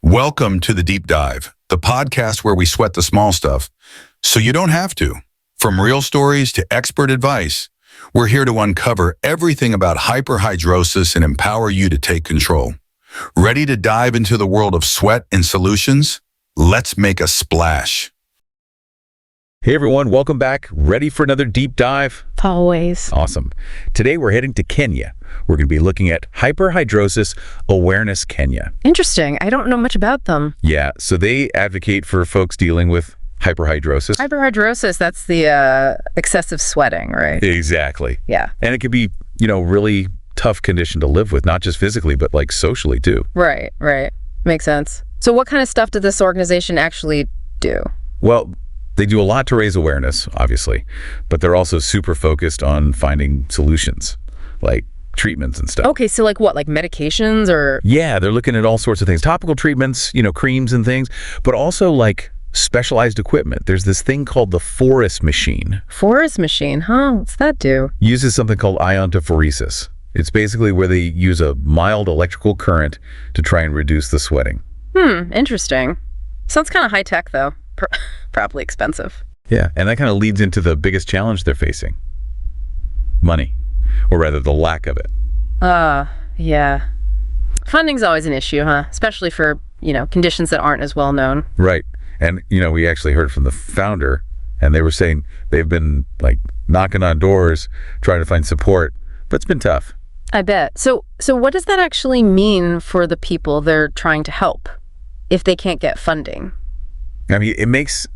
Welcome to The Deep Dive, the podcast where we sweat the small stuff so you don't have to. From real stories to expert advice, we're here to uncover everything about hyperhidrosis and empower you to take control. Ready to dive into the world of sweat and solutions? Let's make a splash. Hey everyone, welcome back. Ready for another deep dive? Always. Awesome. Today we're heading to Kenya. We're going to be looking at Hyperhidrosis Awareness Kenya. Interesting. I don't know much about them. Yeah, so they advocate for folks dealing with hyperhidrosis. Hyperhidrosis, that's the excessive sweating, right? Exactly. Yeah. And it could be, really tough condition to live with, not just physically, but like socially too. Right. Makes sense. So what kind of stuff did this organization actually do? Well, they do a lot to raise awareness, obviously, but they're also super focused on finding solutions, like treatments and stuff. Okay, so like what, like medications or? Yeah, they're looking at all sorts of things, topical treatments, creams and things, but also like specialized equipment. There's this thing called the Forest machine. Forest machine, huh? What's that do? Uses something called iontophoresis. It's basically where they use a mild electrical current to try and reduce the sweating. Interesting. Sounds kind of high tech though. Probably expensive. Yeah, and that kind of leads into the biggest challenge they're facing. Money, or rather the lack of it. Yeah. Funding's always an issue, huh? Especially for, conditions that aren't as well known. Right. And, we actually heard from the founder, and they were saying they've been like knocking on doors, trying to find support, but it's been tough. I bet. So what does that actually mean for the people they're trying to help if they can't get funding? I mean, it makes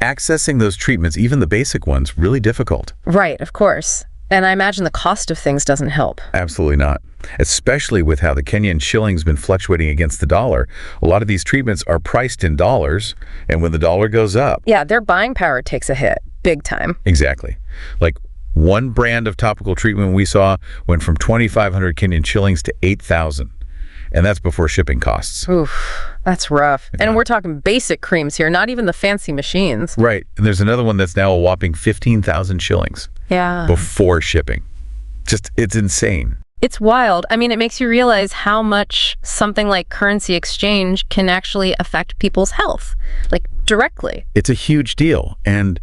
accessing those treatments, even the basic ones, really difficult. Right, of course. And I imagine the cost of things doesn't help. Absolutely not. Especially with how the Kenyan shilling's been fluctuating against the dollar. A lot of these treatments are priced in dollars, and when the dollar goes up... Yeah, their buying power takes a hit, big time. Exactly. Like one brand of topical treatment we saw went from 2,500 Kenyan shillings to 8,000. And that's before shipping costs. Oof, that's rough. Yeah. And we're talking basic creams here, not even the fancy machines. Right. And there's another one that's now a whopping 15,000 shillings. Yeah. Before shipping. It's insane. It's wild. I mean, it makes you realize how much something like currency exchange can actually affect people's health, like directly. It's a huge deal. And,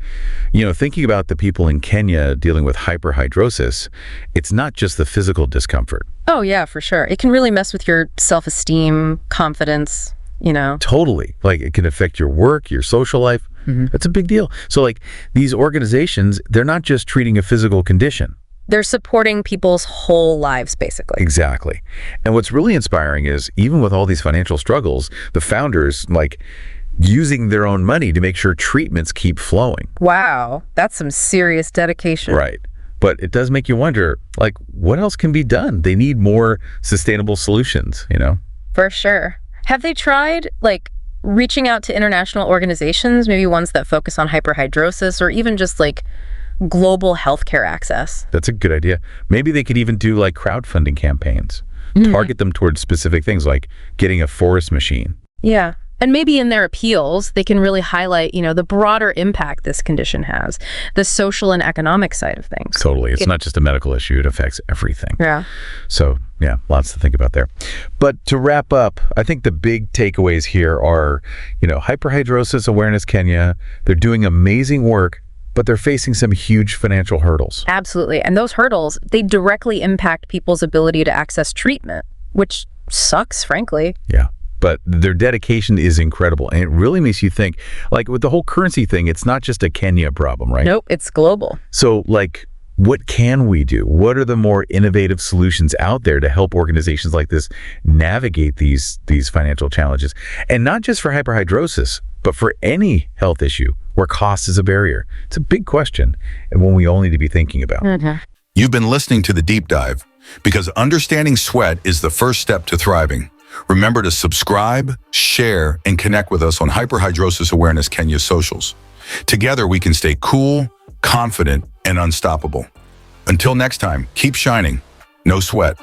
thinking about the people in Kenya dealing with hyperhidrosis, it's not just the physical discomfort. Oh, yeah, for sure. It can really mess with your self-esteem, confidence, Totally. Like it can affect your work, your social life. That's a big deal. So like these organizations, they're not just treating a physical condition. They're supporting people's whole lives, basically. Exactly. And what's really inspiring is even with all these financial struggles, the founders using their own money to make sure treatments keep flowing. Wow. That's some serious dedication. Right. But it does make you wonder, what else can be done? They need more sustainable solutions, For sure. Have they tried, reaching out to international organizations, maybe ones that focus on hyperhidrosis or even just, global healthcare access? That's a good idea. Maybe they could even do, crowdfunding campaigns. Target them towards specific things, like getting a forest machine. Yeah. And maybe in their appeals, they can really highlight, the broader impact this condition has, the social and economic side of things. Totally. It's not just a medical issue. It affects everything. Yeah. So, yeah, lots to think about there. But to wrap up, I think the big takeaways here are, Hyperhidrosis Awareness Kenya, they're doing amazing work, but they're facing some huge financial hurdles. Absolutely. And those hurdles, they directly impact people's ability to access treatment, which sucks, frankly. Yeah. But their dedication is incredible. And it really makes you think, with the whole currency thing, it's not just a Kenya problem, right? Nope, it's global. So, what can we do? What are the more innovative solutions out there to help organizations like this navigate these financial challenges? And not just for hyperhidrosis, but for any health issue where cost is a barrier. It's a big question and one we all need to be thinking about. You've been listening to The Deep Dive because understanding sweat is the first step to thriving. Remember to subscribe, share, and connect with us on Hyperhidrosis Awareness Kenya socials. Together, we can stay cool, confident, and unstoppable. Until next time, keep shining. No sweat.